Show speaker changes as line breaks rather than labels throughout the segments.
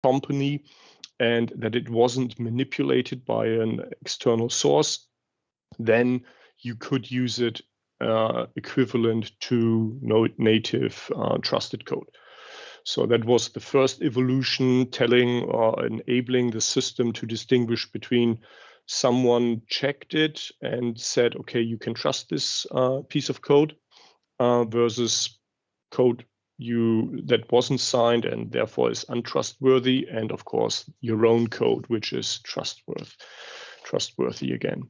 company and that it wasn't manipulated by an external source, then you could use it equivalent to native trusted code. So that was the first evolution, telling or enabling the system to distinguish between someone checked it and said, okay, you can trust this piece of code, versus code that wasn't signed and therefore is untrustworthy, and of course your own code, which is trustworthy again.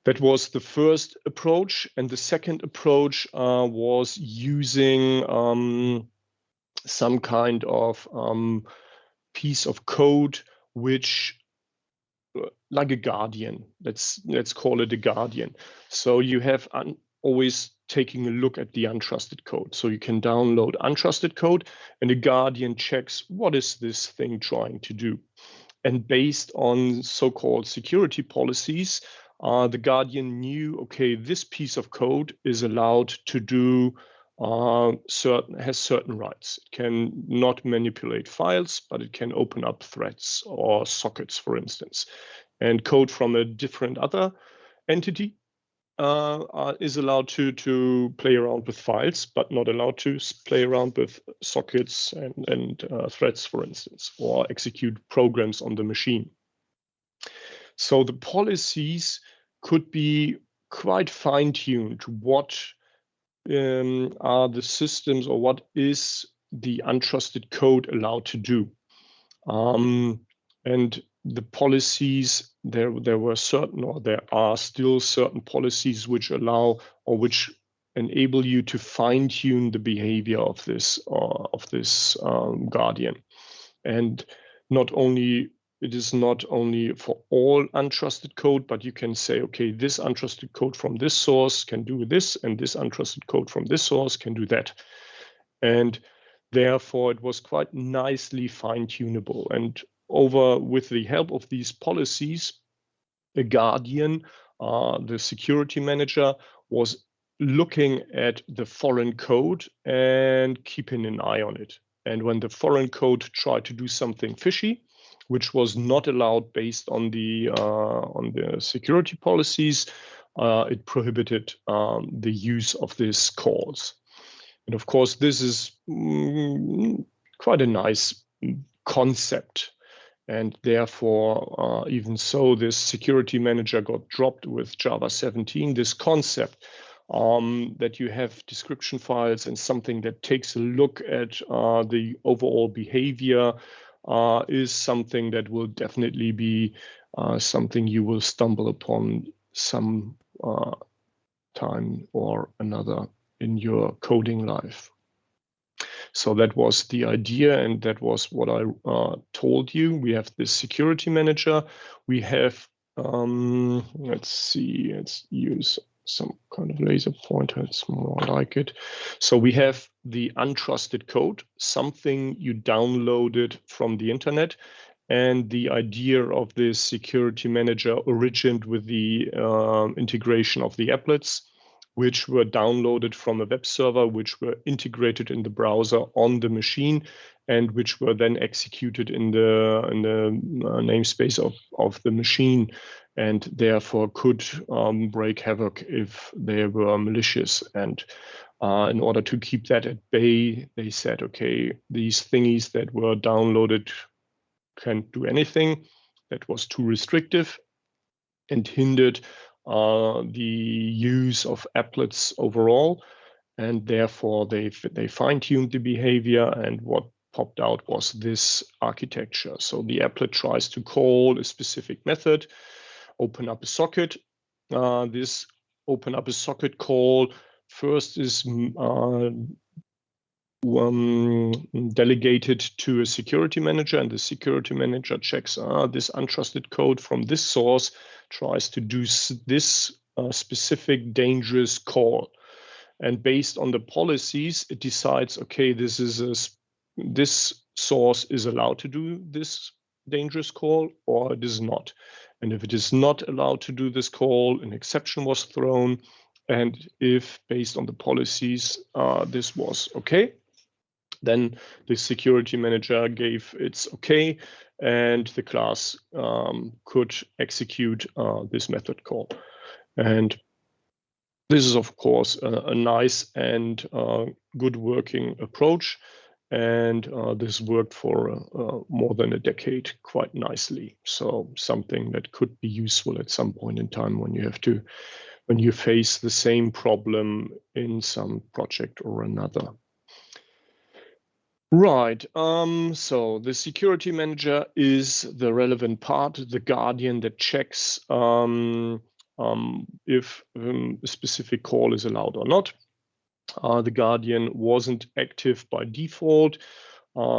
That was the first approach, and the second approach was using some kind of piece of code which, like a guardian, let's call it a guardian. So you have always taking a look at the untrusted code. So you can download untrusted code and a guardian checks what is this thing trying to do. And based on so-called security policies, the guardian knew, okay, this piece of code is allowed to do has certain rights. It can not manipulate files, but it can open up threads or sockets, for instance. And code from a different other entity is allowed to play around with files, but not allowed to play around with sockets and threads, for instance, or execute programs on the machine. So the policies could be quite fine-tuned to what are the systems, or what is the untrusted code allowed to do. And the policies, there were certain, or there are still certain policies which allow or which enable you to fine-tune the behavior of this guardian. And it is not only for all untrusted code, but you can say, okay, this untrusted code from this source can do this, and this untrusted code from this source can do that. And therefore, it was quite nicely fine-tunable. And with the help of these policies, a guardian, the security manager, was looking at the foreign code and keeping an eye on it. And when the foreign code tried to do something fishy, which was not allowed based on the security policies, it prohibited the use of these calls. And of course, this is quite a nice concept. And therefore, even so, this security manager got dropped with Java 17. This concept that you have description files and something that takes a look at the overall behavior is something that will definitely be something you will stumble upon some time or another in your coding life. So that was the idea, and that was what I told you. We have this security manager. We have, let's use some kind of laser pointer. It's more like it. So we have the untrusted code, something you downloaded from the internet. And the idea of this security manager originated with the integration of the applets, which were downloaded from a web server, which were integrated in the browser on the machine, and which were then executed in the namespace of the machine, and therefore could break havoc if they were malicious. And in order to keep that at bay, they said, okay, these thingies that were downloaded can't do anything. That was too restrictive and hindered the use of applets overall, and therefore they fine-tuned the behavior, and what popped out was this architecture. So the applet tries to call a specific method, open up a socket. This open up a socket call first is delegated to a security manager, and the security manager checks this untrusted code from this source tries to do this specific dangerous call, and based on the policies it decides, okay, this source is allowed to do this dangerous call or it is not. And if it is not allowed to do this call, an exception was thrown, and if based on the policies this was okay, Then the security manager gave its okay, and the class could execute this method call. And this is, of course, a nice and good working approach. And this worked for more than a decade quite nicely. So something that could be useful at some point in time when you face the same problem in some project or another. Right. So the security manager is the relevant part, the guardian that checks if a specific call is allowed or not. The guardian wasn't active by default.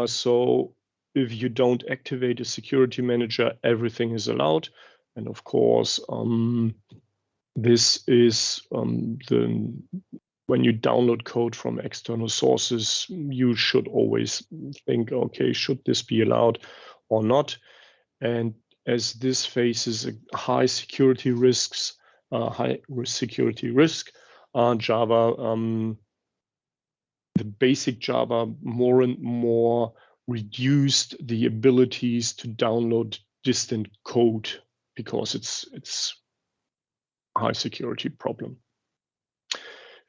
So if you don't activate a security manager, everything is allowed. And of course, this is when you download code from external sources, you should always think, okay, should this be allowed or not? And as this faces high security risks, Java, the basic Java more and more reduced the abilities to download distant code because it's a high security problem.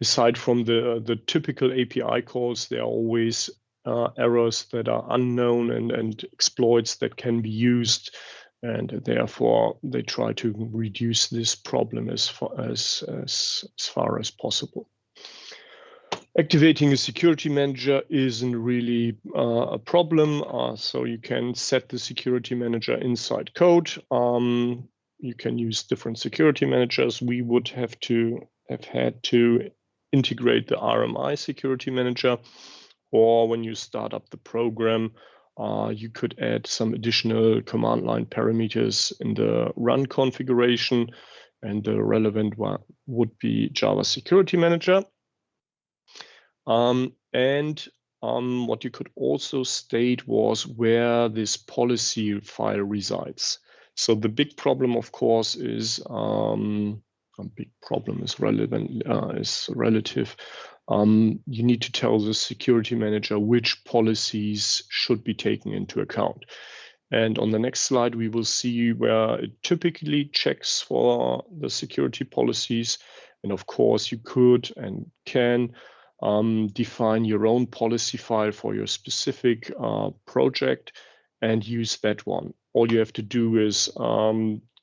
Aside from the typical API calls, there are always errors that are unknown and exploits that can be used, and therefore they try to reduce this problem as far as possible. Activating a security manager isn't really a problem, so you can set the security manager inside code. You can use different security managers. We would have had to integrate the RMI security manager, or when you start up the program, you could add some additional command line parameters in the run configuration, and the relevant one would be Java Security Manager. What you could also state was where this policy file resides. So the big problem, of course, is a big problem is relative. You need to tell the security manager which policies should be taken into account. And on the next slide, we will see where it typically checks for the security policies. And of course, you could and can define your own policy file for your specific project and use that one. All you have to do is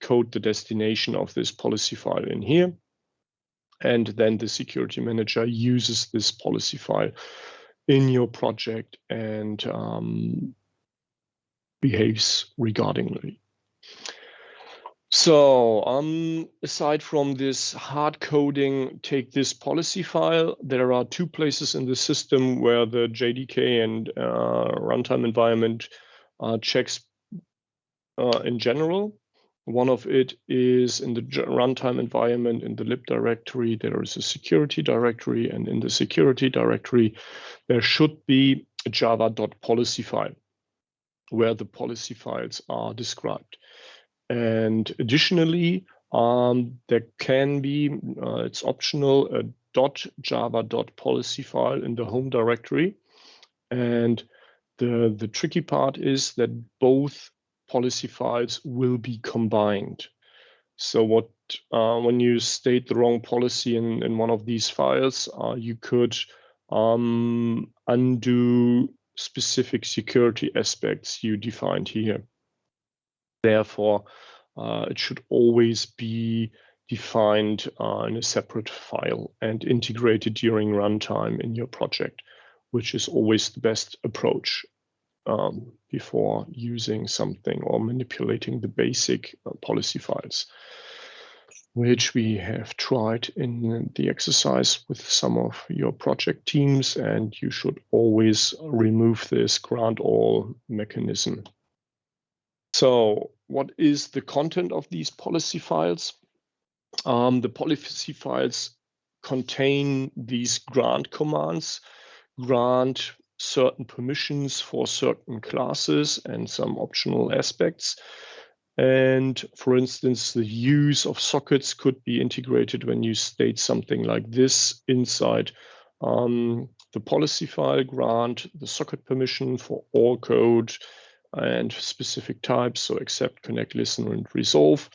code the destination of this policy file in here. And then the security manager uses this policy file in your project and behaves regardingly. So aside from this hard coding, take this policy file, there are two places in the system where the JDK and runtime environment checks in general. One of it is in the runtime environment in the lib directory. There is a security directory, and in the security directory, there should be a java.policy file where the policy files are described. And additionally, there can be, it's optional, a .java.policy file in the home directory. And the tricky part is that both policy files will be combined. So when you state the wrong policy in one of these files, you could undo specific security aspects you defined here. Therefore, it should always be defined in a separate file and integrated during runtime in your project, which is always the best approach before using something or manipulating the basic policy files, which we have tried in the exercise with some of your project teams, and you should always remove this grant all mechanism. So what is the content of these policy files? The policy files contain these grant commands, grant certain permissions for certain classes and some optional aspects. And for instance, the use of sockets could be integrated when you state something like this inside the the policy file, grant the socket permission for all code and specific types, so accept, connect, listen, and resolve.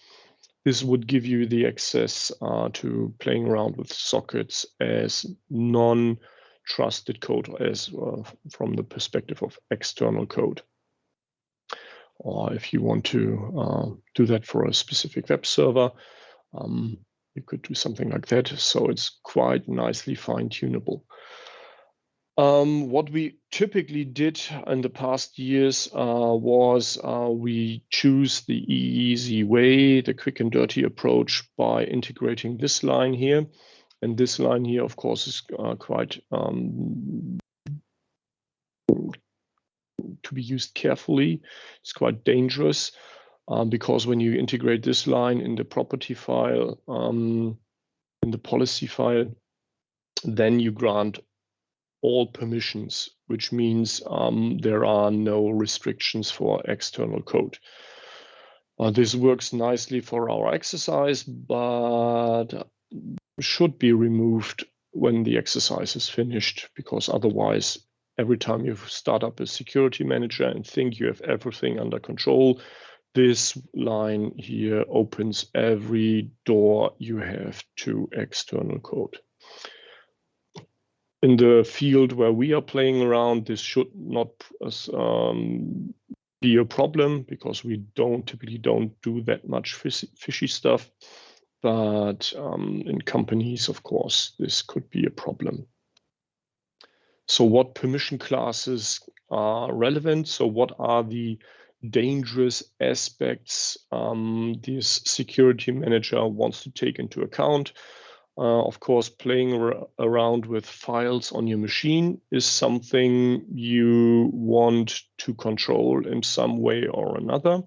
This would give you the access to playing around with sockets as non-trusted code, as from the perspective of external code. Or if you want to do that for a specific web server, you could do something like that. So it's quite nicely fine-tunable. What we typically did in the past years was we choose the easy way, the quick and dirty approach, by integrating this line here. And this line here, of course, is quite to be used carefully. It's quite dangerous because when you integrate this line in the property file, in the policy file, then you grant all permissions, which means there are no restrictions for external code. This works nicely for our exercise, but should be removed when the exercise is finished, because otherwise, every time you start up a security manager and think you have everything under control, this line here opens every door you have to external code. In the field where we are playing around, this should not be a problem, because we typically don't do that much fishy stuff. But in companies, of course, this could be a problem. So what permission classes are relevant? So what are the dangerous aspects this security manager wants to take into account? Of course, playing around with files on your machine is something you want to control in some way or another.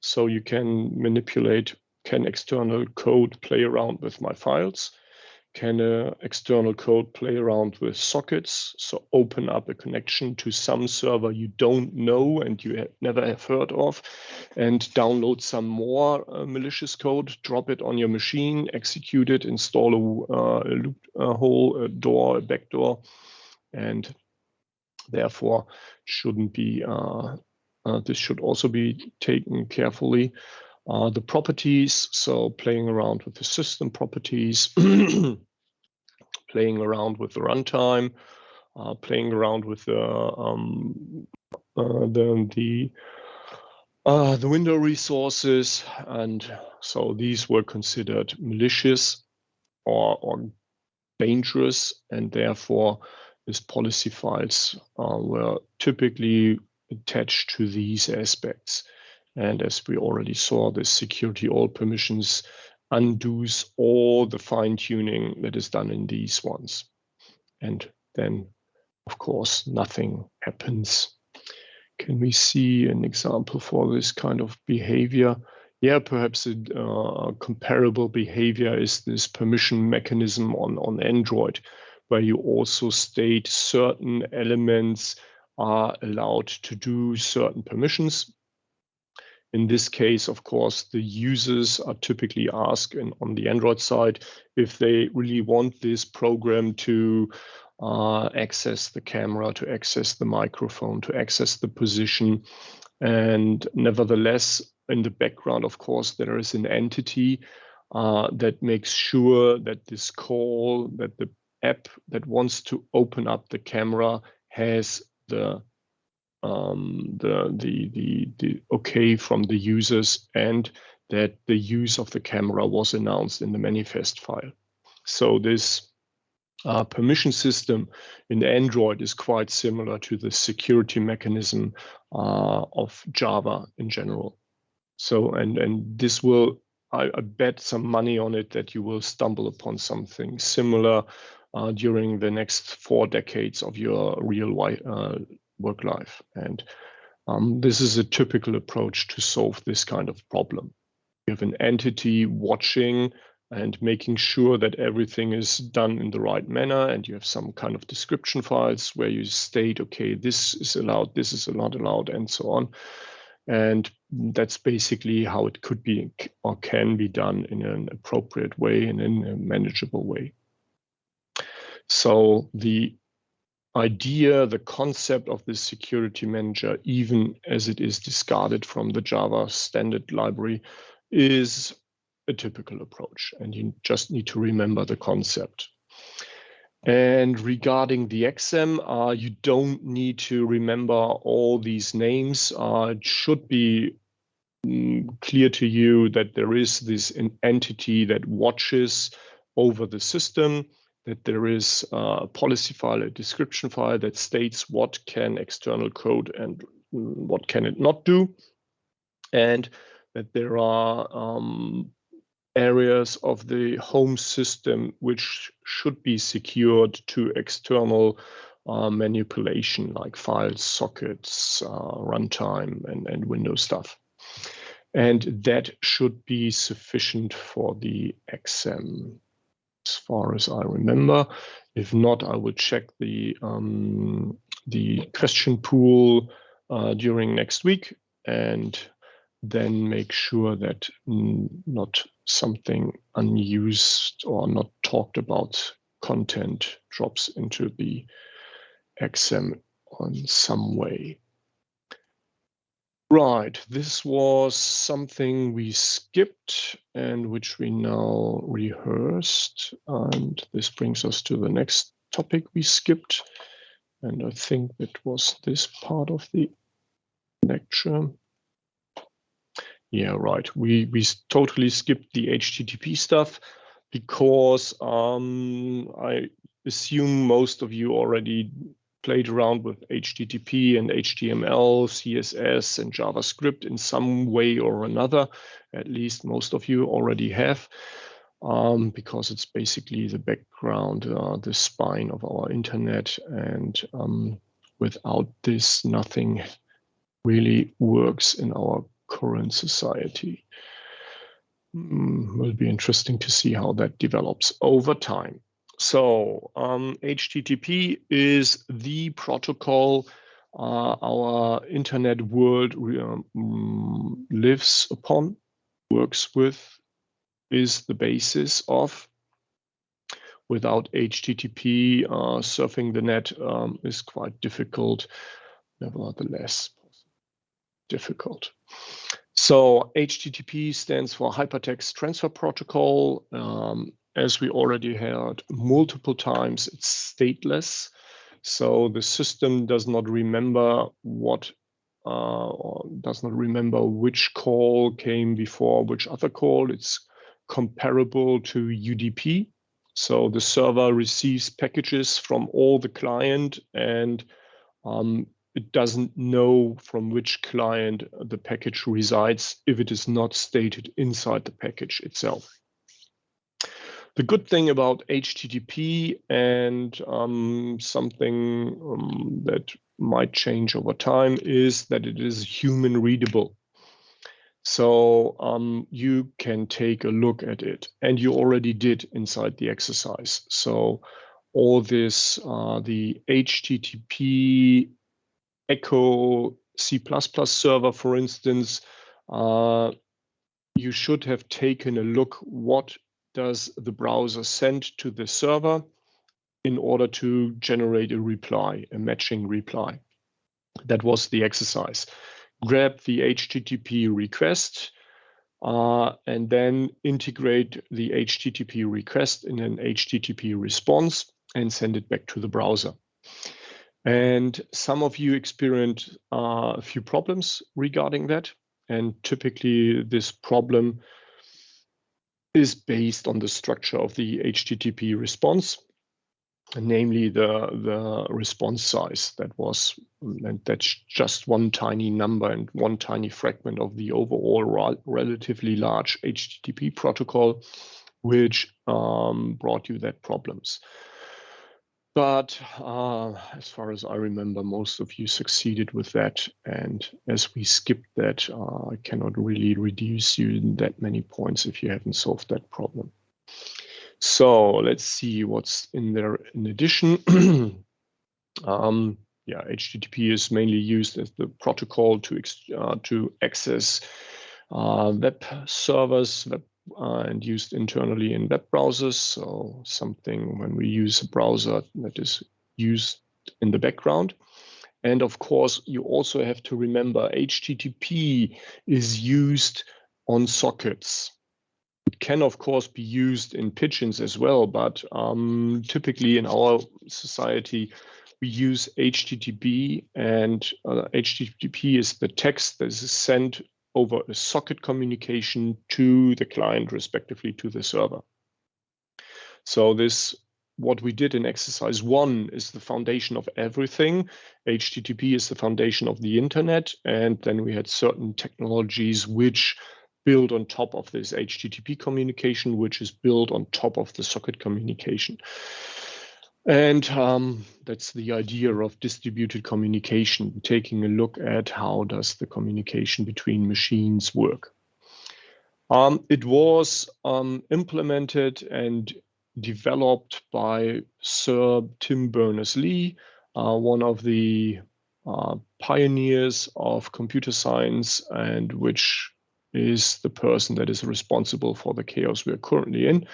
So you can manipulate, can external code play around with my files? Can external code play around with sockets? So open up a connection to some server you don't know and you never have heard of, and download some more malicious code, drop it on your machine, execute it, install a loophole, a door, a backdoor, and therefore shouldn't be. This should also be taken carefully. The properties, so playing around with the system properties, playing around with the runtime, playing around with the window resources, and so these were considered malicious or dangerous, and therefore these policy files were typically attached to these aspects. And as we already saw, the security all permissions undoes all the fine-tuning that is done in these ones. And then, of course, nothing happens. Can we see an example for this kind of behavior? Yeah, perhaps a comparable behavior is this permission mechanism on Android, where you also state certain elements are allowed to do certain permissions. In this case, of course, the users are typically asked on the Android side if they really want this program to access the camera, to access the microphone, to access the position. And nevertheless, in the background, of course, there is an entity that makes sure that this call, that the app that wants to open up the camera has the okay from the users, and that the use of the camera was announced in the manifest file. So this permission system in Android is quite similar to the security mechanism of Java in general. So, and this will, I bet some money on it that you will stumble upon something similar during the next 4 decades of your real work life. And this is a typical approach to solve this kind of problem. You have an entity watching and making sure that everything is done in the right manner, and you have some kind of description files where you state, okay, this is allowed, this is not allowed, and so on. And that's basically how it could be or can be done in an appropriate way and in a manageable way. So the idea, the concept of this security manager, even as it is discarded from the Java standard library, is a typical approach, and you just need to remember the concept. And regarding the XM, you don't need to remember all these names. It should be clear to you that there is this entity that watches over the system, that there is a policy file, a description file that states what can external code and what can it not do, and that there are areas of the home system which should be secured to external manipulation, like files, sockets, runtime, and Windows stuff. And that should be sufficient for the XM, as far as I remember. If not, I will check the question pool during next week, and then make sure that not something unused or not talked about content drops into the XM on some way. Right, this was something we skipped and which we now rehearsed. And this brings us to the next topic we skipped. And I think it was this part of the lecture. Yeah, right. We totally skipped the HTTP stuff because I assume most of you already played around with HTTP and HTML, CSS, and JavaScript in some way or another. At least most of you already have, because it's basically the background, the spine of our internet. And without this, nothing really works in our current society. Will be interesting to see how that develops over time. So HTTP is the protocol our internet world lives upon, works with, is the basis of. Without HTTP, surfing the net is quite difficult, nevertheless difficult. So HTTP stands for Hypertext Transfer Protocol. As we already heard multiple times, it's stateless. So the system does not remember what, or does not remember which call came before which other call. It's comparable to UDP. So the server receives packages from all the client, and it doesn't know from which client the package resides if it is not stated inside the package itself. The good thing about HTTP, and something that might change over time, is that it is human readable. So you can take a look at it, and you already did inside the exercise. So all this, the HTTP Echo C++ server, for instance, you should have taken a look, what does the browser send to the server in order to generate a reply, a matching reply. That was the exercise. Grab the HTTP request and then integrate the HTTP request in an HTTP response and send it back to the browser. And some of you experienced a few problems regarding that. And typically this problem is based on the structure of the HTTP response, namely the response size that was, and that's just one tiny number and one tiny fragment of the overall relatively large HTTP protocol, which brought you that problems. But as far as I remember, most of you succeeded with that. And as we skipped that, I cannot really reduce you in that many points if you haven't solved that problem. So let's see what's in there in addition. Yeah, HTTP is mainly used as the protocol to access web servers, and used internally in web browsers. So something, when we use a browser that is used in the background. And of course, you also have to remember HTTP is used on sockets. It can, of course, be used in pigeons as well, but typically in our society, we use HTTP, and HTTP is the text that is sent over a socket communication to the client, respectively to the server. So this, what we did in exercise 1 is the foundation of everything. HTTP is the foundation of the internet, and then we had certain technologies which build on top of this HTTP communication, which is built on top of the socket communication. And that's the idea of distributed communication, taking a look at how does the communication between machines work. It was implemented and developed by Sir Tim Berners-Lee, one of the pioneers of computer science, and which is the person that is responsible for the chaos we're currently in.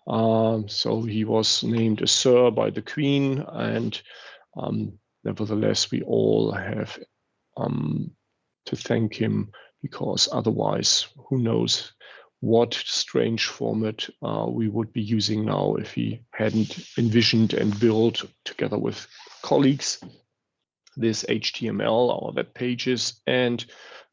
So he was named a Sir by the Queen, and nevertheless, we all have to thank him, because otherwise, who knows what strange format we would be using now if he hadn't envisioned and built together with colleagues this HTML, our web pages, and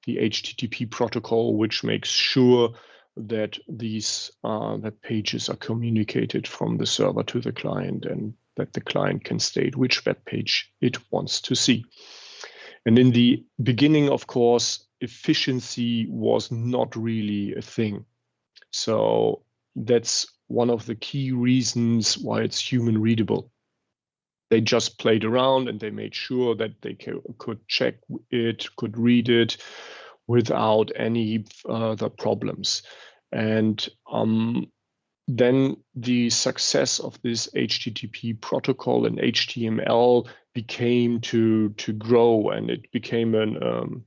the HTTP protocol, which makes sure that these web pages are communicated from the server to the client, and that the client can state which web page it wants to see. And in the beginning, of course, efficiency was not really a thing. So that's one of the key reasons why it's human readable. They just played around and they made sure that they could check it, could read it without any further problems. And then the success of this HTTP protocol and HTML became to grow, and it became an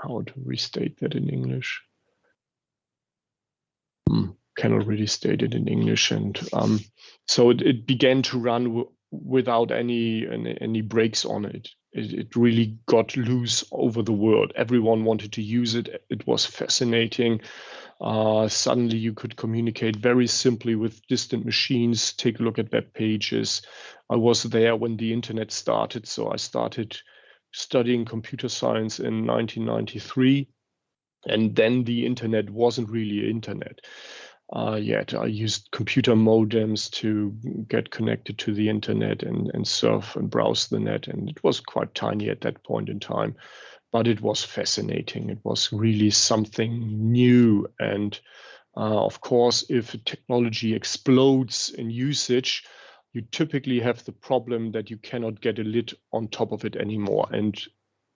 how to restate that in English? Cannot really state it in English, and so it began to run without any breaks on it. It really got loose over the world. Everyone wanted to use it. It was fascinating. Suddenly you could communicate very simply with distant machines. Take a look at web pages. I was there when the internet started, so I started studying computer science in 1993, and then the internet wasn't really internet yet. I used computer modems to get connected to the internet and surf and browse the net, and it was quite tiny at that point in time, but it was fascinating. It was really something new, and of course, if a technology explodes in usage, you typically have the problem that you cannot get a lid on top of it anymore and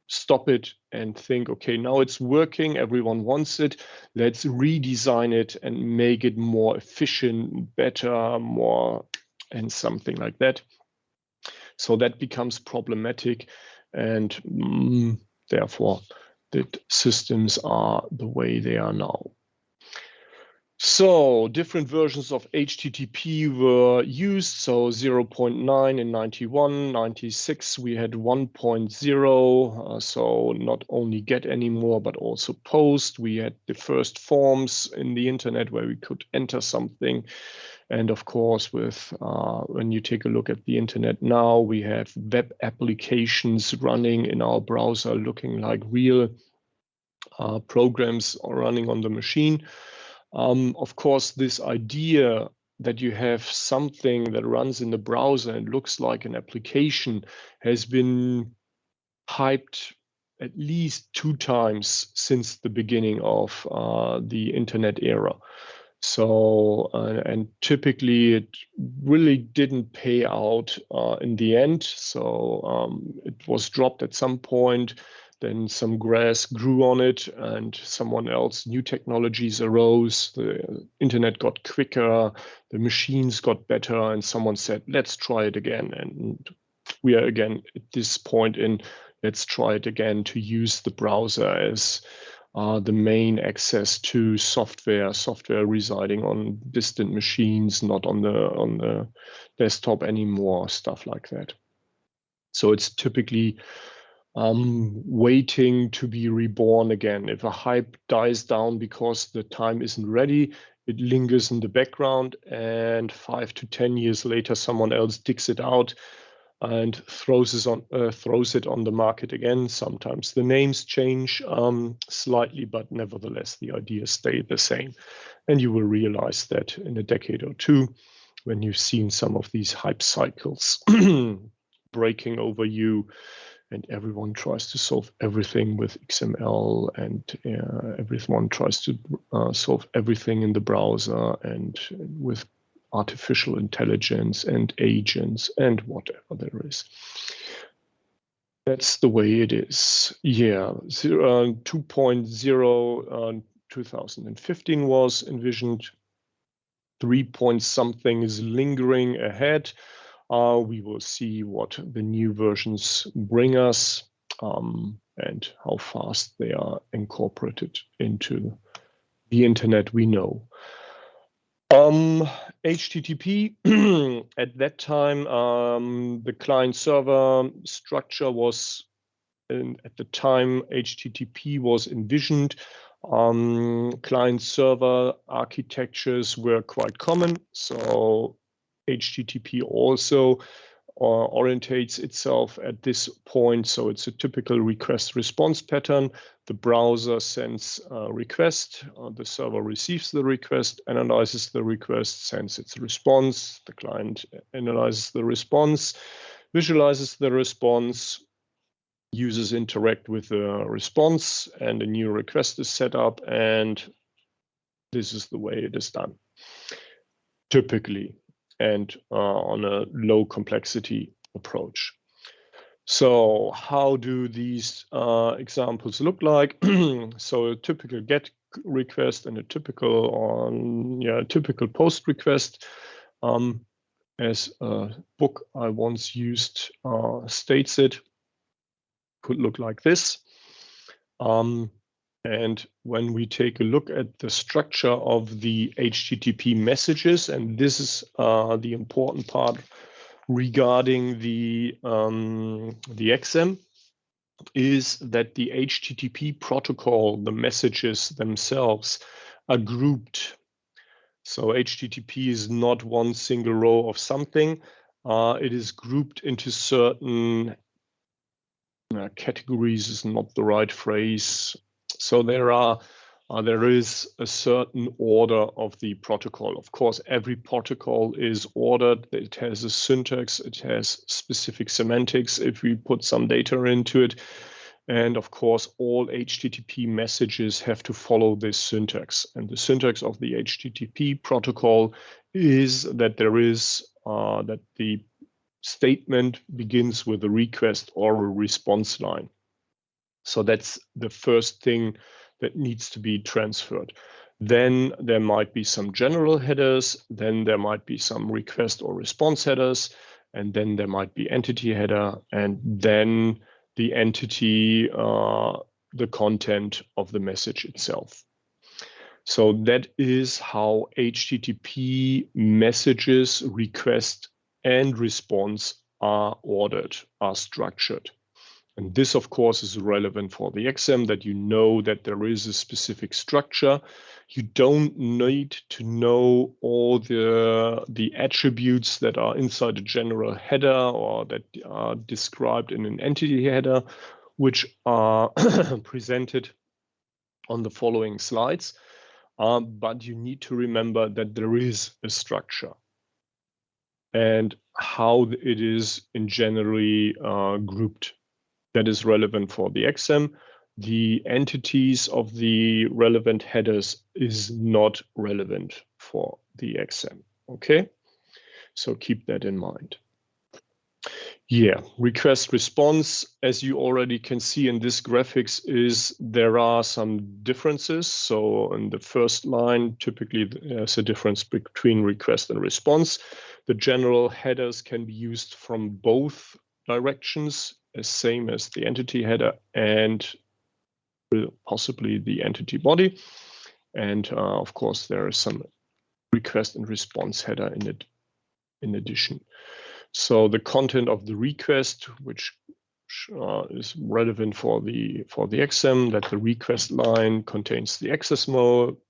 stop it and think, okay, now it's working, everyone wants it, let's redesign it and make it more efficient, better, more, and something like that. So that becomes problematic, and therefore the systems are the way they are now. So different versions of HTTP were used. So 0.9 in 91, 96, we had 1.0. So not only GET anymore, but also POST. We had the first forms in the internet where we could enter something. And of course, with when you take a look at the internet now, we have web applications running in our browser looking like real programs running on the machine. Of course, this idea that you have something that runs in the browser and looks like an application has been hyped at least 2 times since the beginning of the internet era. So, and typically it really didn't pay out in the end. So it was dropped at some point. Then some grass grew on it, and someone else, new technologies arose. The internet got quicker, the machines got better, and someone said, let's try it again. And we are again at this point in, let's try it again to use the browser as the main access to software residing on distant machines, not on the desktop anymore, stuff like that. So it's typically waiting to be reborn again. If a hype dies down because the time isn't ready, it lingers in the background, and 5 to 10 years later, someone else digs it out and throws it on the market again. Sometimes the names change slightly, but nevertheless, the ideas stay the same. And you will realize that in a decade or two, when you've seen some of these hype cycles breaking over you, and everyone tries to solve everything with XML, and everyone tries to solve everything in the browser and with artificial intelligence and agents and whatever there is. That's the way it is. Yeah, 2.0 2015 was envisioned. 3-point-something is lingering ahead. We will see what the new versions bring us and how fast they are incorporated into the internet we know. HTTP, at that time, the client-server structure was, at the time HTTP was envisioned, client-server architectures were quite common. So HTTP also orientates itself at this point. So it's a typical request-response pattern. The browser sends a request, the server receives the request, analyzes the request, sends its response. The client analyzes the response, visualizes the response, users interact with the response, and a new request is set up, and this is the way it is done, typically, and on a low complexity approach. So how do these examples look like? So a typical GET request and a typical typical POST request, as a book I once used states it, could look like this. And when we take a look at the structure of the HTTP messages, and this is the important part regarding the XM, is that the HTTP protocol, the messages themselves, are grouped. So HTTP is not one single row of something. It is grouped into certain categories, is not the right phrase. So there is a certain order of the protocol. Of course, every protocol is ordered. It has a syntax. It has specific semantics if we put some data into it. And of course, all HTTP messages have to follow this syntax. And the syntax of the HTTP protocol is that that the statement begins with a request or a response line. So that's the first thing that needs to be transferred. Then there might be some general headers, then there might be some request or response headers, and then there might be entity header, and then the entity, the content of the message itself. So that is how HTTP messages, request and response are ordered, are structured. And this, of course, is relevant for the XM, that you know that there is a specific structure. You don't need to know all the attributes that are inside a general header or that are described in an entity header, which are presented on the following slides. But you need to remember that there is a structure and how it is in generally grouped. That is relevant for the XM. The entities of the relevant headers is not relevant for the XM. Okay, so keep that in mind. Yeah, request response, as you already can see in this graphics, is there are some differences. So in the first line, typically there's a difference between request and response. The general headers can be used from both directions, as same as the entity header, and possibly the entity body. And of course, there is some request and response header in it in addition. So the content of the request, which is relevant for the exam, that the request line contains the access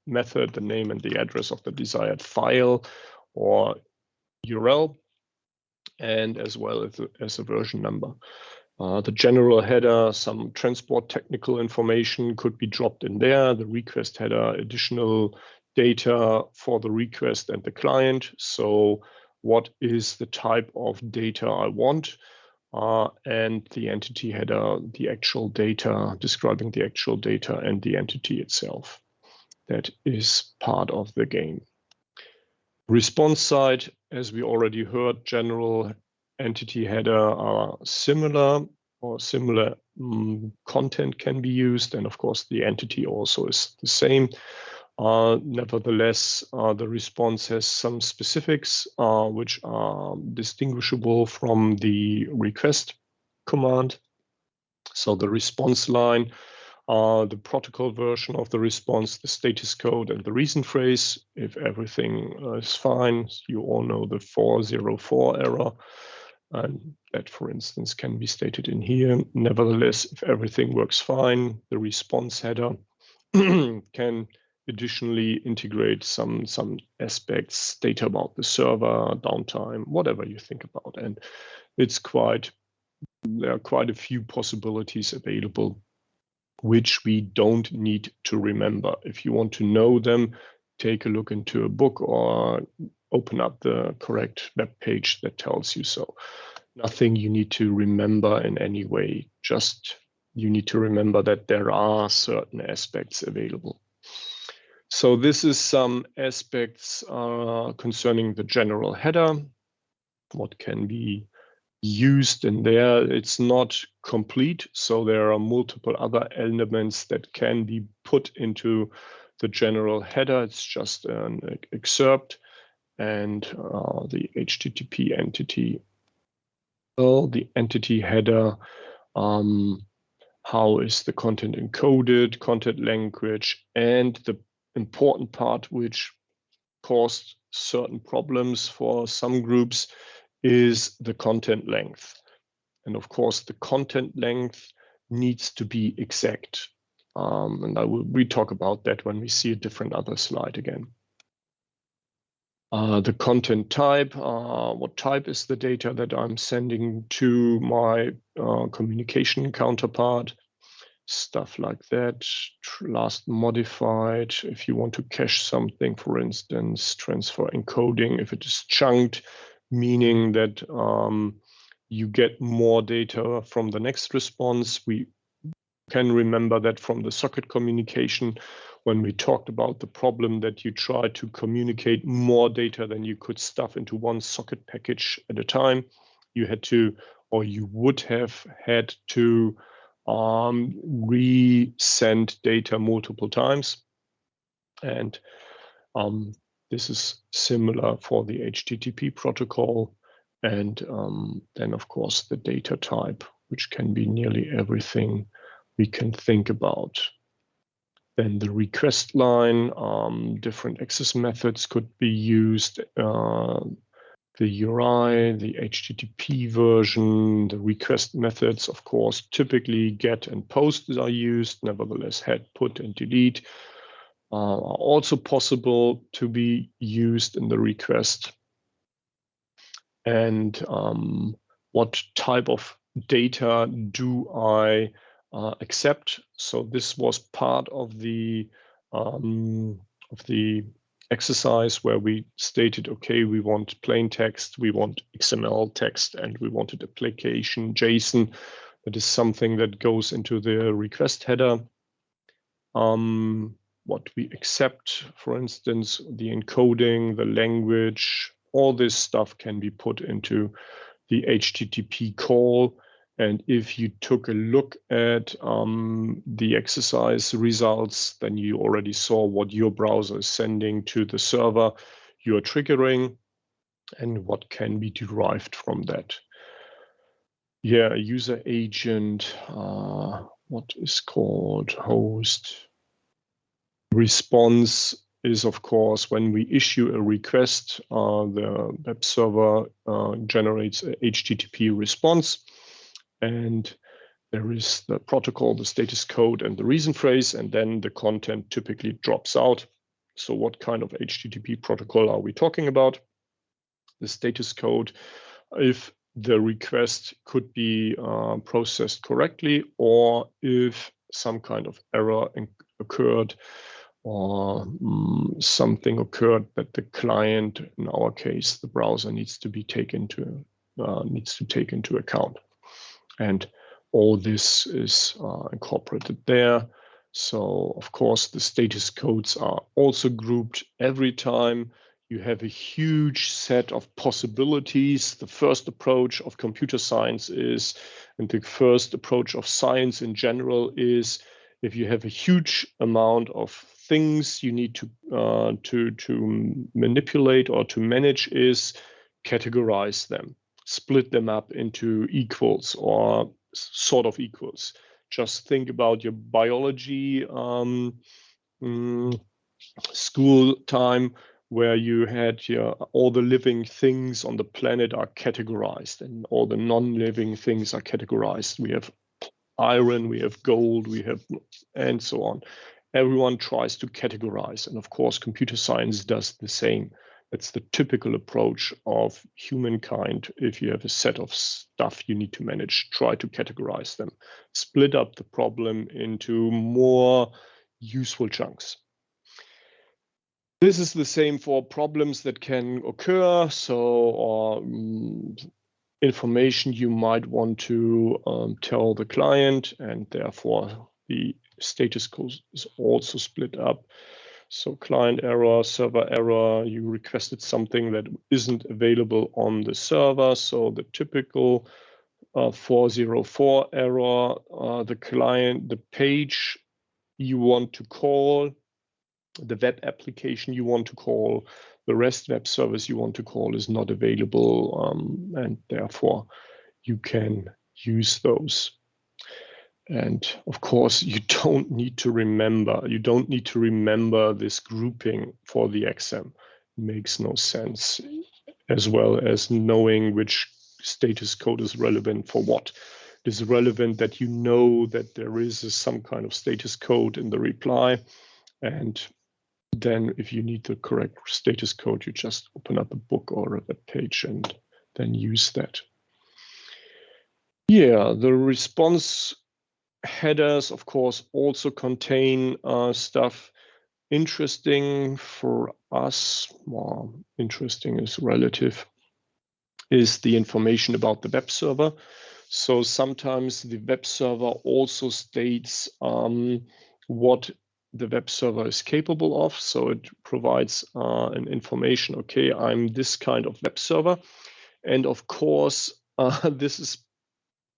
method, the name and the address of the desired file or URL, and as well as a version number. The general header, some transport technical information could be dropped in there. The request header, additional data for the request and the client. So what is the type of data I want? And the entity header, the actual data, describing the actual data and the entity itself. That is part of the game. Response side, as we already heard, general entity header are similar, or similar content can be used, and of course the entity also is the same. Nevertheless, the response has some specifics which are distinguishable from the request command. So the response line, the protocol version of the response, the status code, and the reason phrase. If everything is fine, you all know the 404 error. And that, for instance, can be stated in here. Nevertheless, if everything works fine, the response header can additionally integrate some aspects, data about the server, downtime, whatever you think about. And it's there are quite a few possibilities available which we don't need to remember. If you want to know them, take a look into a book or open up the correct web page that tells you so. Nothing you need to remember in any way, just you need to remember that there are certain aspects available. So this is some aspects concerning the general header, what can be used in there. It's not complete, so there are multiple other elements that can be put into the general header. It's just an excerpt, and the HTTP entity. Well, the entity header, how is the content encoded, content language, and the important part which caused certain problems for some groups is the content length. And of course, the content length needs to be exact. And we talk about that when we see a different other slide again. The content type, what type is the data that I'm sending to my communication counterpart, stuff like that. Last modified, if you want to cache something, for instance, transfer encoding, if it is chunked, meaning that you get more data from the next response. We can remember that from the socket communication when we talked about the problem that you try to communicate more data than you could stuff into one socket package at a time. You had to, or you would have had to resend data multiple times. And this is similar for the HTTP protocol. And then, of course, the data type, which can be nearly everything we can think about. Then the request line, different access methods could be used. The URI, the HTTP version, the request methods, of course, typically get and post are used. Nevertheless, head, put, and delete are also possible to be used in the request. And what type of data do I accept? So this was part of the exercise where we stated, okay, we want plain text, we want XML text, and we wanted application JSON. That is something that goes into the request header. What we accept, for instance, the encoding, the language, all this stuff can be put into the HTTP call. And if you took a look at the exercise results, then you already saw what your browser is sending to the server you're triggering and what can be derived from that. Yeah, a user agent, what is called host. Response is, of course, when we issue a request, the web server generates a HTTP response, and there is the protocol, the status code, and the reason phrase, and then the content typically drops out. So what kind of HTTP protocol are we talking about? The status code, if the request could be processed correctly, or if some kind of error occurred, or something occurred that the client, in our case, the browser, needs to take into account. And all this is incorporated there. So of course, the status codes are also grouped every time. You have a huge set of possibilities. The first approach of computer science is, and the first approach of science in general is, if you have a huge amount of things you need to manipulate or to manage, is categorize them, split them up into equals or sort of equals. Just think about your biology school time, where you had all the living things on the planet are categorized, and all the non-living things are categorized. We have iron, we have gold, we have, and so on. Everyone tries to categorize, and of course, computer science does the same. It's the typical approach of humankind. If you have a set of stuff you need to manage, try to categorize them, split up the problem into more useful chunks. This is the same for problems that can occur. So, information you might want to tell the client, and therefore the status code is also split up. So client error, server error, you requested something that isn't available on the server. So the typical 404 error, the page you want to call, the web application you want to call, the REST web service you want to call is not available, and therefore you can use those. And of course, you don't need to remember this grouping for the exam. It makes no sense, as well as knowing which status code is relevant for what. It is relevant that you know that there is some kind of status code in the reply, and then if you need the correct status code, you just open up a book or a web page and then use that. Yeah, the response headers, of course, also contain stuff interesting for us. Well, interesting is relative, is the information about the web server. So sometimes the web server also states what the web server is capable of. So it provides an information, okay, I'm this kind of web server. And of course, this is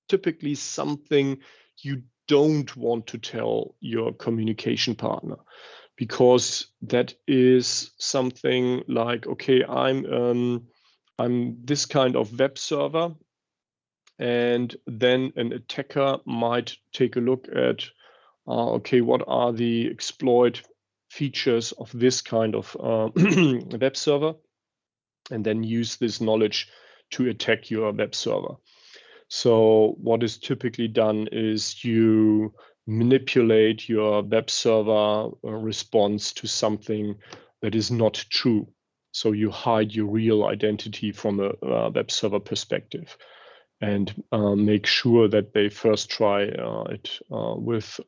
typically something you don't want to tell your communication partner, because that is something like, okay, I'm this kind of web server, and then an attacker might take a look at, okay, what are the exploit features of this kind of web server, and then use this knowledge to attack your web server. So what is typically done is you manipulate your web server response to something that is not true. So you hide your real identity from a web server perspective, and make sure that they first try it with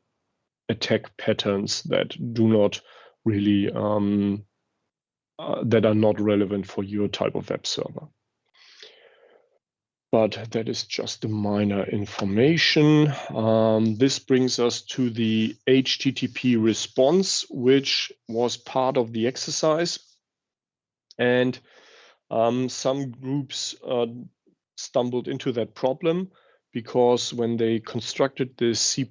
attack patterns that do not really that are not relevant for your type of web server. But that is just a minor information. This brings us to the HTTP response, which was part of the exercise. And some groups stumbled into that problem, because when they constructed the C++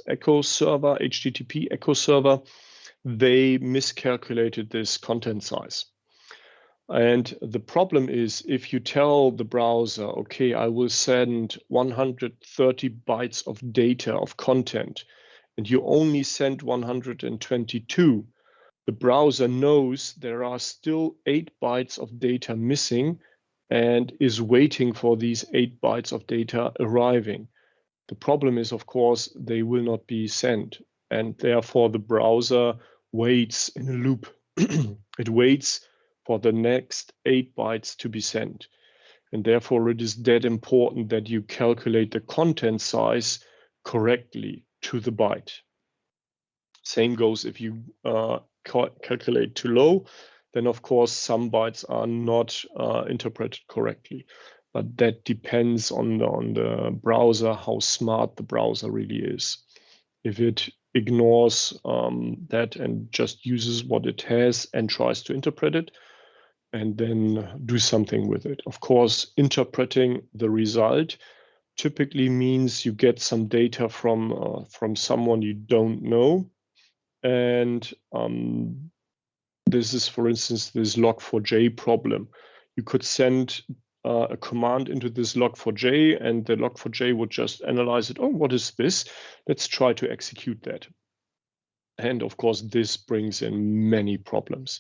echo server, HTTP echo server, they miscalculated this content size. And the problem is if you tell the browser, okay, I will send 130 bytes of data of content, and you only send 122, the browser knows there are still 8 bytes of data missing and is waiting for these 8 bytes of data arriving. The problem is, of course, they will not be sent, and therefore the browser waits in a loop. It waits for the next 8 bytes to be sent. And therefore it is that important that you calculate the content size correctly to the byte. Same goes if you calculate too low, then of course some bytes are not interpreted correctly. But that depends on the browser, how smart the browser really is. If it ignores that and just uses what it has and tries to interpret it, and then do something with it. Of course, interpreting the result typically means you get some data from someone you don't know. And this is, for instance, this log4j problem. You could send a command into this log4j, and the log4j would just analyze it. Oh, what is this? Let's try to execute that. And of course, this brings in many problems.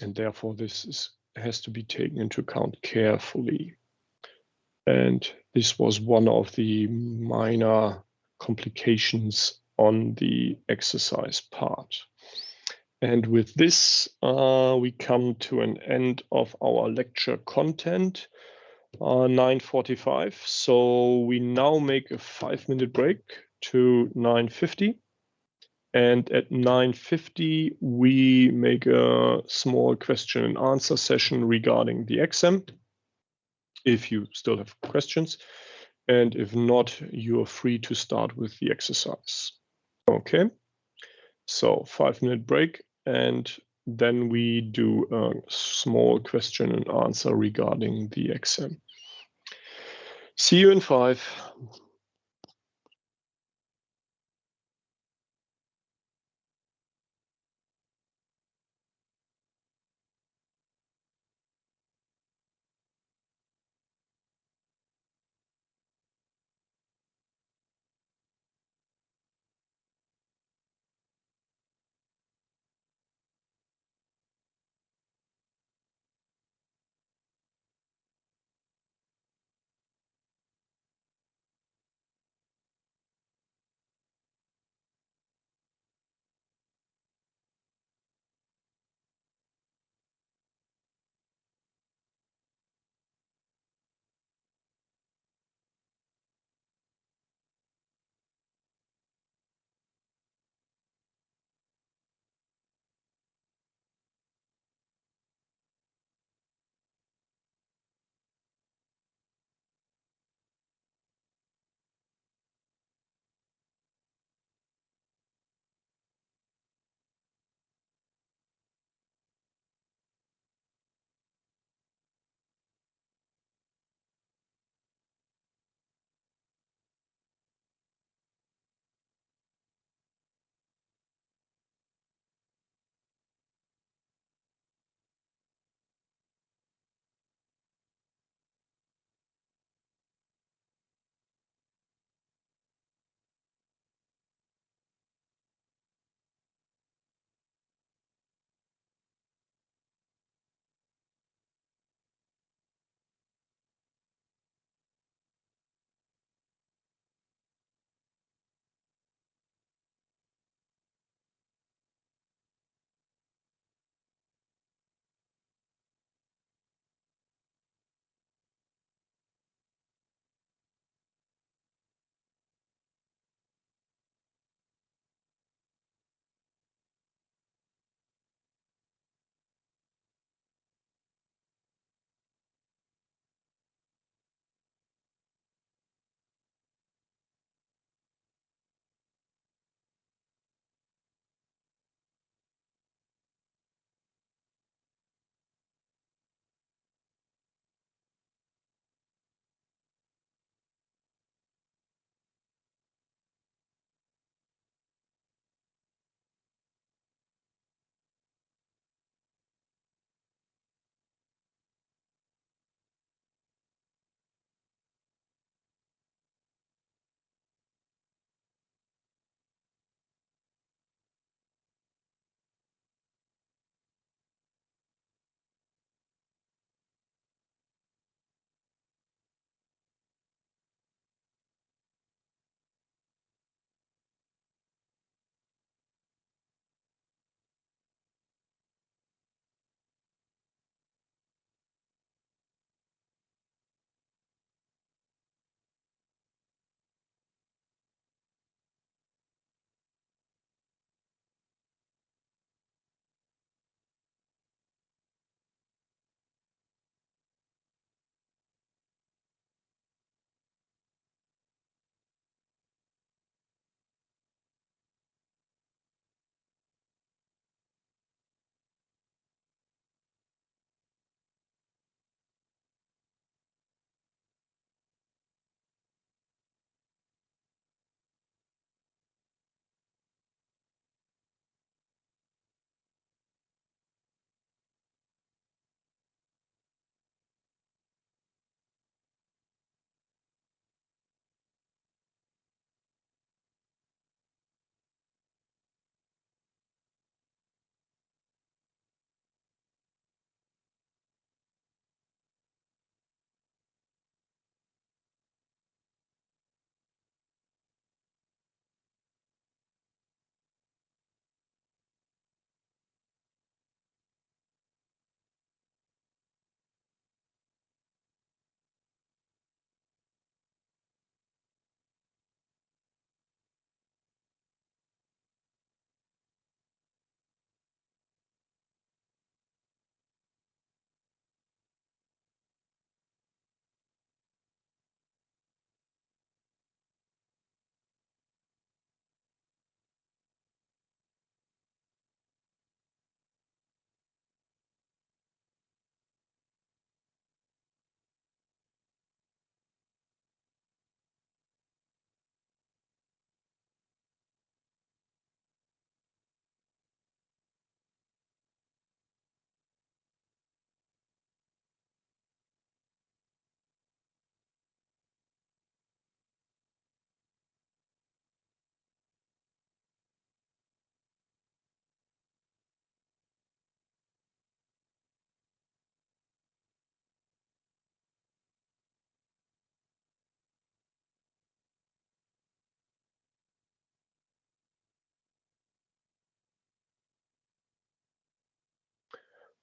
And therefore, this has to be taken into account carefully. And this was one of the minor complications on the exercise part. And with this, we come to an end of our lecture content, 9:45. So we now make a 5-minute break to 9:50. And at 9:50, we make a small question and answer session regarding the exam, if you still have questions. And if not, you are free to start with the exercise. Okay, so 5-minute break, and then we do a small question and answer regarding the exam. See you in 5.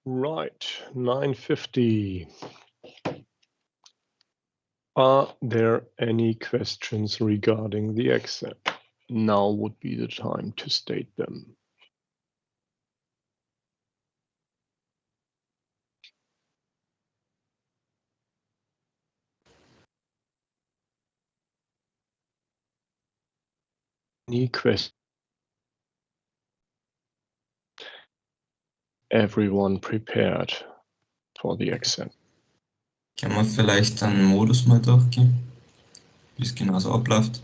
Right, 9:50. Are there any questions regarding the exam? Now would be the time to state them. Any questions? Everyone prepared for the exam.
Kann man vielleicht einen Modus mal durchgehen, wie es genau so abläuft?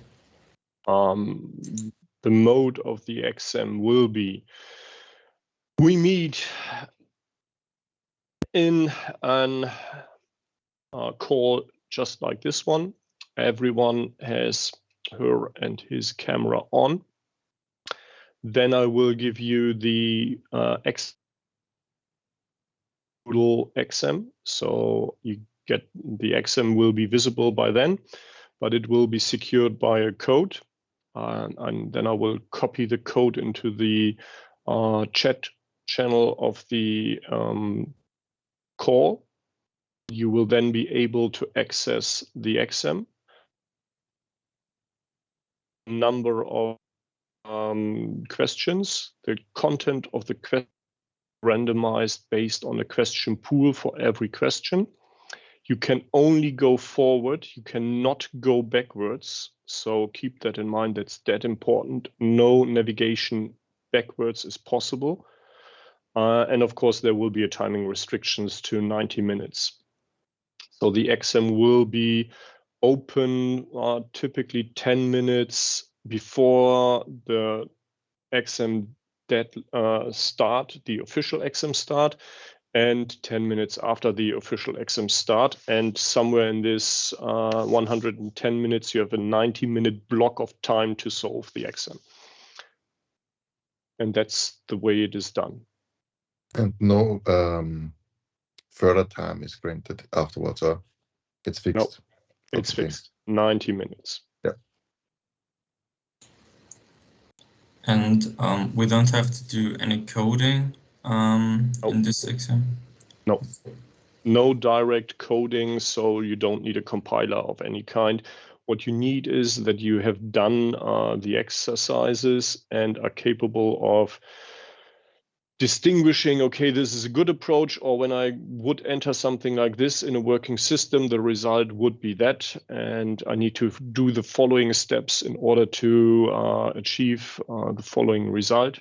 The mode of the exam will be, we meet in an call just like this one. Everyone has her and his camera on. Then I will give you the Moodle exam. So you get the exam will be visible by then, but it will be secured by a code. And then I will copy the code into the chat channel of the call. You will then be able to access the exam. Number of questions, the content of the question randomized based on a question pool for every question. You can only go forward, you cannot go backwards. So keep that in mind, that's that important. No navigation backwards is possible. And of course, there will be a timing restrictions to 90 minutes. So the exam will be open typically 10 minutes before the exam start, the official exam start, and 10 minutes after the official exam start. And somewhere in this 110 minutes, you have a 90-minute block of time to solve the exam. And that's the way it is done.
And no further time is granted afterwards, or it's fixed?
No, it's fixed. 90 minutes.
Yeah.
And we don't have to do any coding in this exam?
No. No direct coding, so you don't need a compiler of any kind. What you need is that you have done the exercises and are capable of distinguishing, okay, this is a good approach, or when I would enter something like this in a working system, the result would be that, and I need to do the following steps in order to achieve the following result.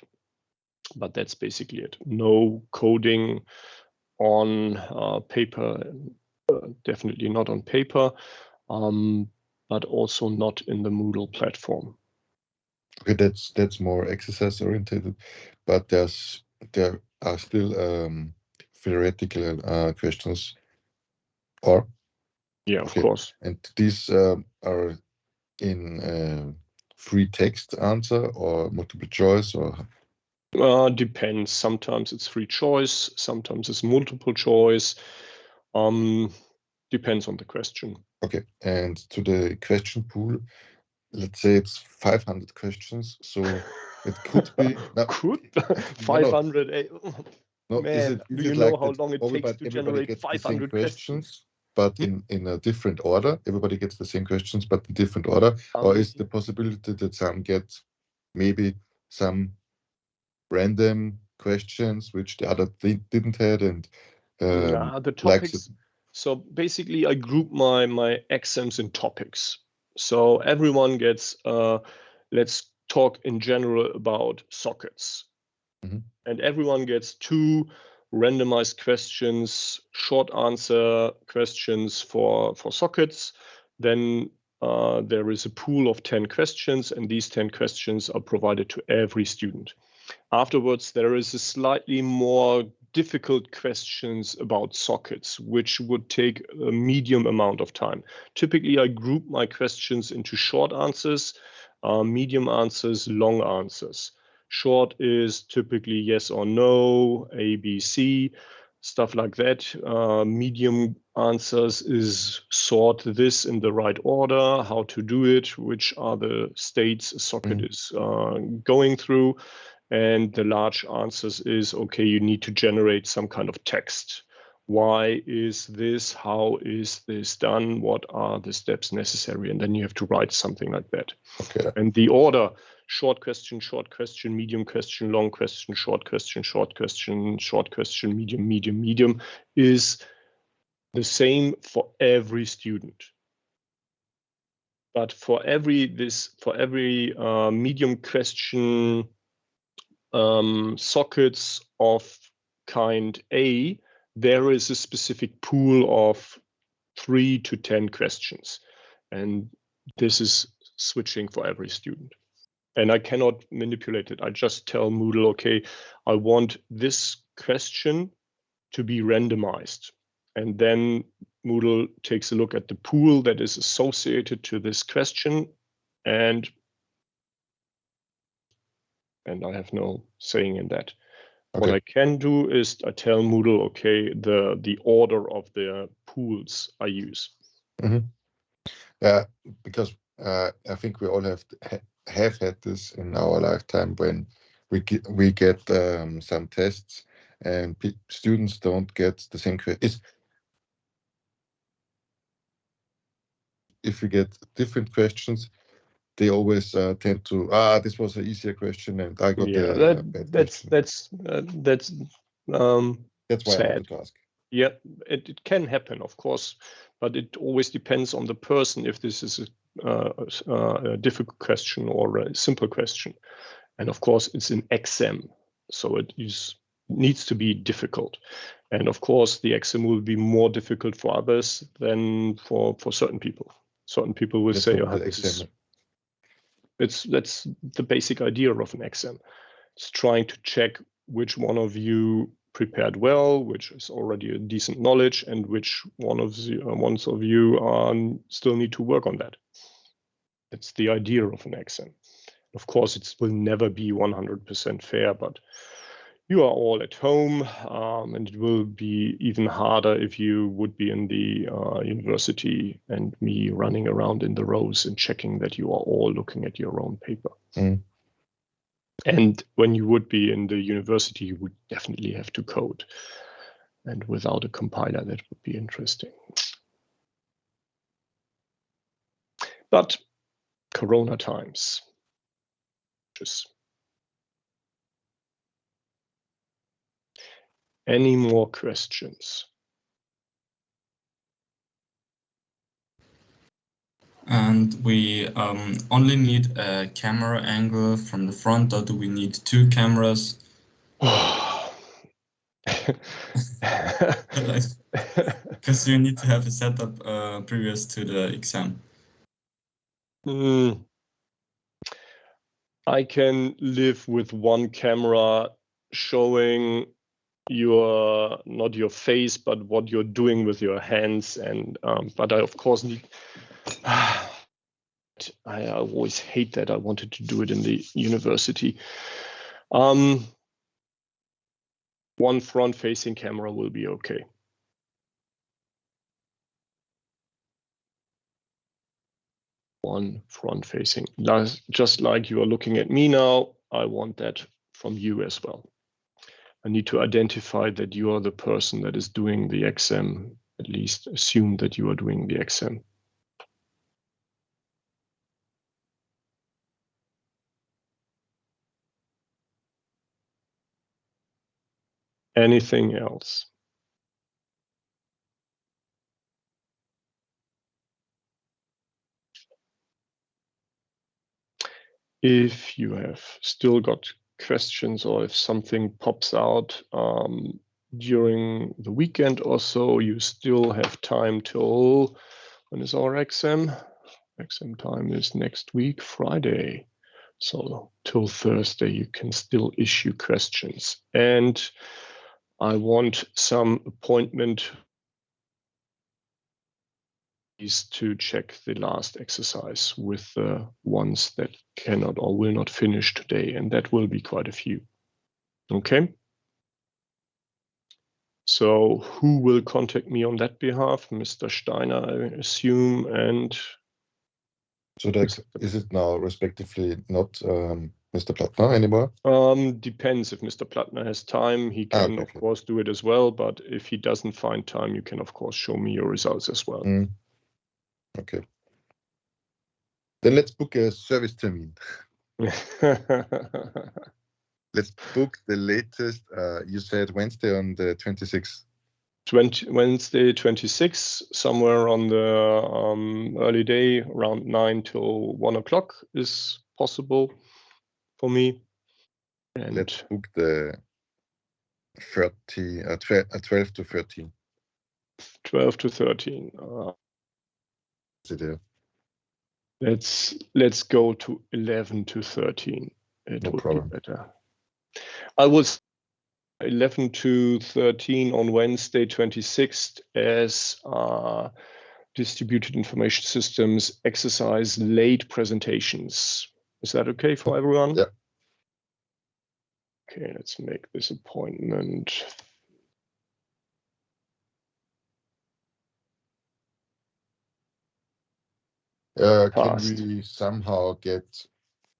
But that's basically it. No coding on paper, definitely not on paper, but also not in the Moodle platform.
Okay, that's more exercise oriented, but there are still theoretical questions, or?
Yeah, of course.
And these are in free text answer or multiple choice, or?
Depends. Sometimes it's free choice, sometimes it's multiple choice. Depends on the question.
Okay, and to the question pool, let's say it's 500 questions, so it could be.
Could 500?
No,
man, do you know how long it takes to generate 500 questions?
But in a different order, everybody gets the same questions, but in different order. Or is the possibility that some get maybe some random questions which the other didn't have, and
the topics. So basically, I group my exams in topics. So everyone gets. Let's talk in general about sockets, and everyone gets 2 randomized questions, short answer questions for sockets. Then there is a pool of 10 questions, and these 10 questions are provided to every student. Afterwards, there is a slightly more difficult questions about sockets, which would take a medium amount of time. Typically, I group my questions into short answers, medium answers, long answers. Short is typically yes or no, A, B, C, stuff like that. Medium answers is sort this in the right order, how to do it, which are the states a socket is going through. And the large answers is, okay, you need to generate some kind of text. Why is this? How is this done? What are the steps necessary? And then you have to write something like that.
Okay.
And the order: short question, medium question, long question, short question, medium, medium, is the same for every student. But for every medium question sockets of kind A, there is a specific pool of 3 to 10 questions. And this is switching for every student. And I cannot manipulate it. I just tell Moodle, okay, I want this question to be randomized. And then Moodle takes a look at the pool that is associated to this question, and I have no saying in that.
Okay.
What I can do is I tell Moodle, okay, the order of the pools I use.
Mm-hmm. Yeah, because I think we all have had this in our lifetime when we get some tests and students don't get the same question. If we get different questions, they always tend to, this was an easier question and I got the bad question.
That's
why I
sad.
wanted to ask.
Yeah, it can happen, of course, but it always depends on the person if this is a difficult question or a simple question. And of course, it's an exam, so it needs to be difficult. And of course, the exam will be more difficult for others than for certain people. Certain people will say, that's the basic idea of an exam. It's trying to check which one of you prepared well, which is already a decent knowledge, and which ones of you still need to work on that. It's the idea of an exam. Of course, it will never be 100% fair, but you are all at home, and it will be even harder if you would be in the university and me running around in the rows and checking that you are all looking at your own paper.
Mm.
And when you would be in the university, you would definitely have to code. And without a compiler, that would be interesting. But Corona times. Just any more questions?
And we only need a camera angle from the front, or do we need 2 cameras? Because you need to have a setup previous to the exam.
I can live with one camera showing not your face, but what you're doing with your hands. And but I of course need. I always hate that. I wanted to do it in the university. One front-facing camera will be okay. One front-facing, just like you are looking at me now. I want that from you as well. I need to identify that you are the person that is doing the exam. At least assume that you are doing the exam. Anything else? If you have still got questions, or if something pops out during the weekend or so, you still have time till, when is our exam? Exam time is next week, Friday. So till Thursday, you can still issue questions. And I want some appointment is to check the last exercise with the ones that cannot or will not finish today, and that will be quite a few. Okay. So who will contact me on that behalf? Mr. Steiner, I assume, and
so that is it now respectively not Mr. Plattner anymore?
Depends. If Mr. Plattner has time, he can
Okay,
of
okay.
course do it as well. But if he doesn't find time, you can of course show me your results as well.
Okay. Then let's book a service termin. Let's book the latest. You said Wednesday on the 26th.
Wednesday 26, somewhere on the early day, around 9 till 1 o'clock is possible for me. And
Let's book the 12 to 13.
12 to 13.
Is it there?
Let's go to 11 to 13. It
No
would
problem.
be better. I was 11 to 13 on Wednesday 26th as distributed information systems exercise late presentations. Is that okay for everyone?
Yeah.
Okay, let's make this appointment.
Can we somehow get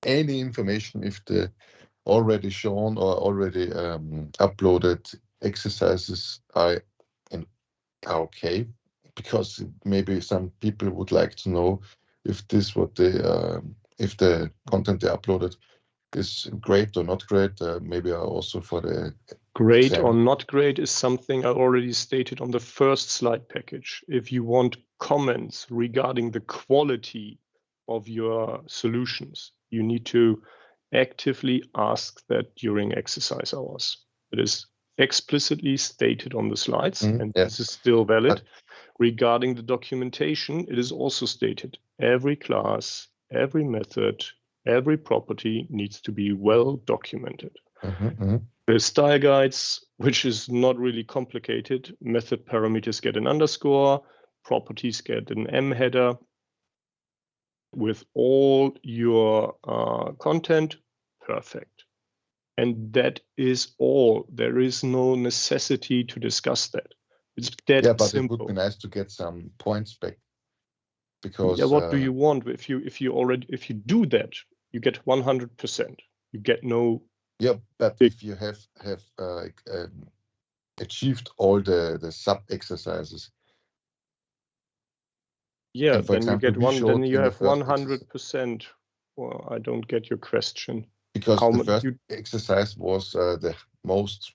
any information if the already shown or already uploaded exercises are okay? Because maybe some people would like to know if this what they if the content they uploaded is great or not great. Maybe also for the
great
exam.
or not great is something I already stated on the first slide package. If you want comments regarding the quality of your solutions, you need to actively ask that during exercise hours. It is explicitly stated on the slides, and this is still valid. Regarding the documentation, it is also stated every class, every method, every property needs to be well documented. The style guides, which is not really complicated, method parameters get an underscore, properties get an M header. With all your content, perfect. And that is all. There is no necessity to discuss that. It's that
but
simple.
it would be nice to get some points back. Because
what do you want? If you do that, you get 100%. You get no.
Yeah, but if you have achieved all the sub exercises.
Yeah,
for
then
example,
you get one. Then you have 100%.
Exercise.
Well, I don't get your question.
Because the first exercise was the most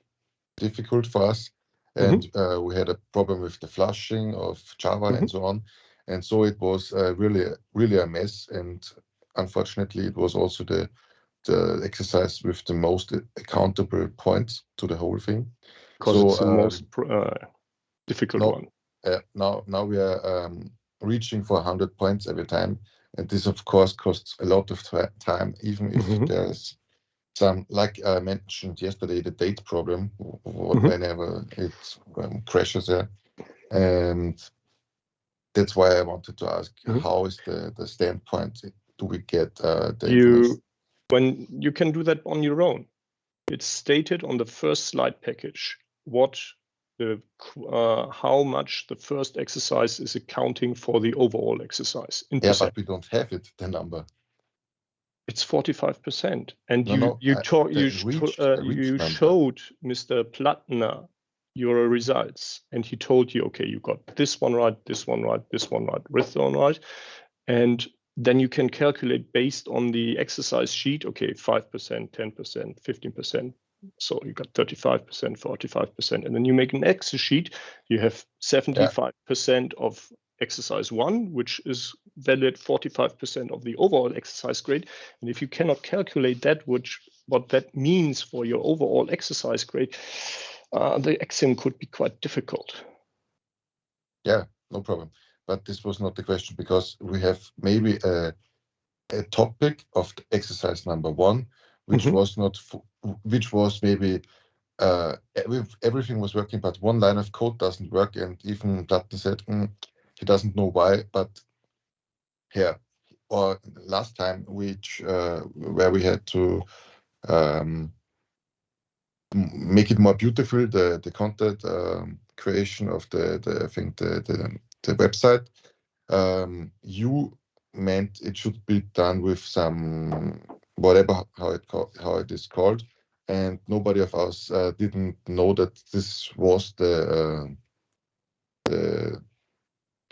difficult for us, and we had a problem with the flushing of Java and so on, and so it was really a mess. And unfortunately, it was also the exercise with the most accountable points to the whole thing.
Because it's the most difficult one.
Now we are reaching for 100 points every time, and this of course costs a lot of time, even if there's some, like I mentioned yesterday, the date problem, whenever it crashes there. And that's why I wanted to ask, how is the standpoint? Do we get the information?
When you can do that on your own. It's stated on the first slide package how much the first exercise is accounting for the overall exercise.
But we don't have it, the number.
It's 45%, and
you
showed Mr. Plattner your results, and he told you, okay, you got this one right, this one right, this one right, this one right, and then you can calculate based on the exercise sheet. Okay, 5%, 10%, 15%. So you got 35%, 45%, and then you make an Excel sheet. You have 75% of exercise 1, which is valid 45% of the overall exercise grade. And if you cannot calculate that, what that means for your overall exercise grade, the exam could be quite difficult.
Yeah, no problem. But this was not the question, because we have maybe a topic of the exercise number 1, which was not, which was maybe everything was working, but one line of code doesn't work, and even Plattner said he doesn't know why. But here, or last time, where we had to make it more beautiful, the content creation of the I think the website. You meant it should be done with some whatever how it is called, and nobody of us didn't know that this was the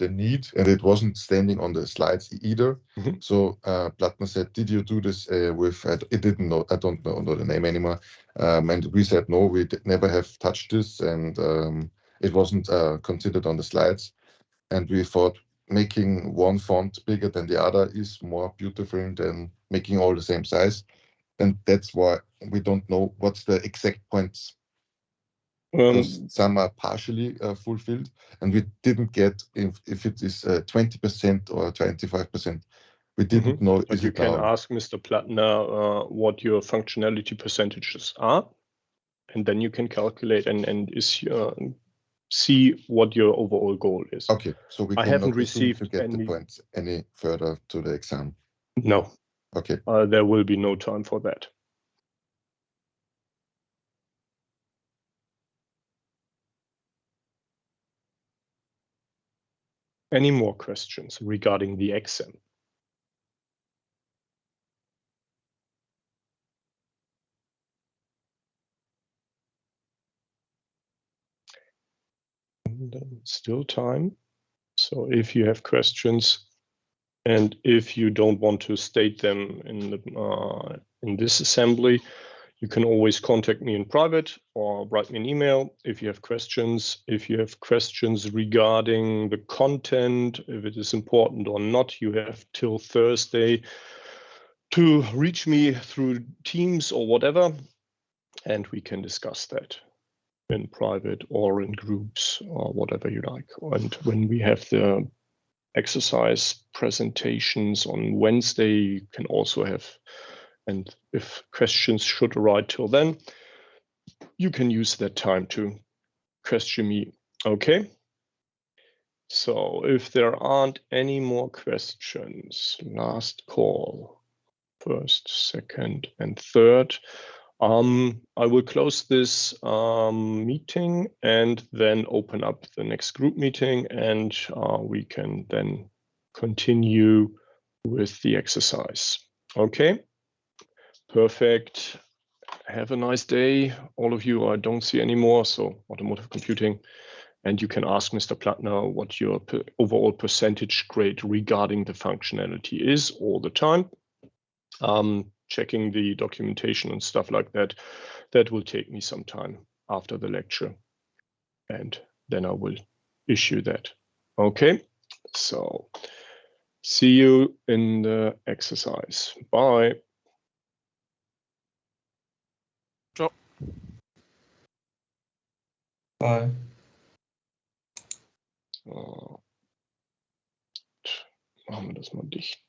need, and it wasn't standing on the slides either. So Plattner said, "Did you do this with?" It didn't know. I don't know the name anymore. And we said, "No, we never have touched this, and it wasn't considered on the slides." And we thought making one font bigger than the other is more beautiful than making all the same size, and that's why we don't know what's the exact points. Because some are partially fulfilled, and we didn't get if it is 20% or 25%. We didn't know.
But you can ask Mr. Plattner what your functionality percentages are, and then you can calculate and see what your overall goal is.
Okay, so we
I haven't received
to get the points any further to the exam.
No.
Okay.
There will be no time for that. Any more questions regarding the exam? Still time. So if you have questions, and if you don't want to state them in this assembly, you can always contact me in private or write me an email if you have questions. If you have questions regarding the content, if it is important or not, you have till Thursday to reach me through Teams or whatever, and we can discuss that in private or in groups or whatever you like. And when we have the exercise presentations on Wednesday, you can also have, and if questions should arrive till then, you can use that time to question me. Okay. So if there aren't any more questions, last call, first, second, and third. I will close this meeting and then open up the next group meeting, and we can then continue with the exercise. Okay, perfect. Have a nice day, all of you. I don't see anymore, so automotive computing. And you can ask Mr. Plattner what your overall percentage grade regarding the functionality is all the time. Checking the documentation and stuff like that. That will take me some time after the lecture, and then I will issue that. Okay, so see you in the exercise. Bye.
Ciao.
Bye.
Machen wir das mal dicht.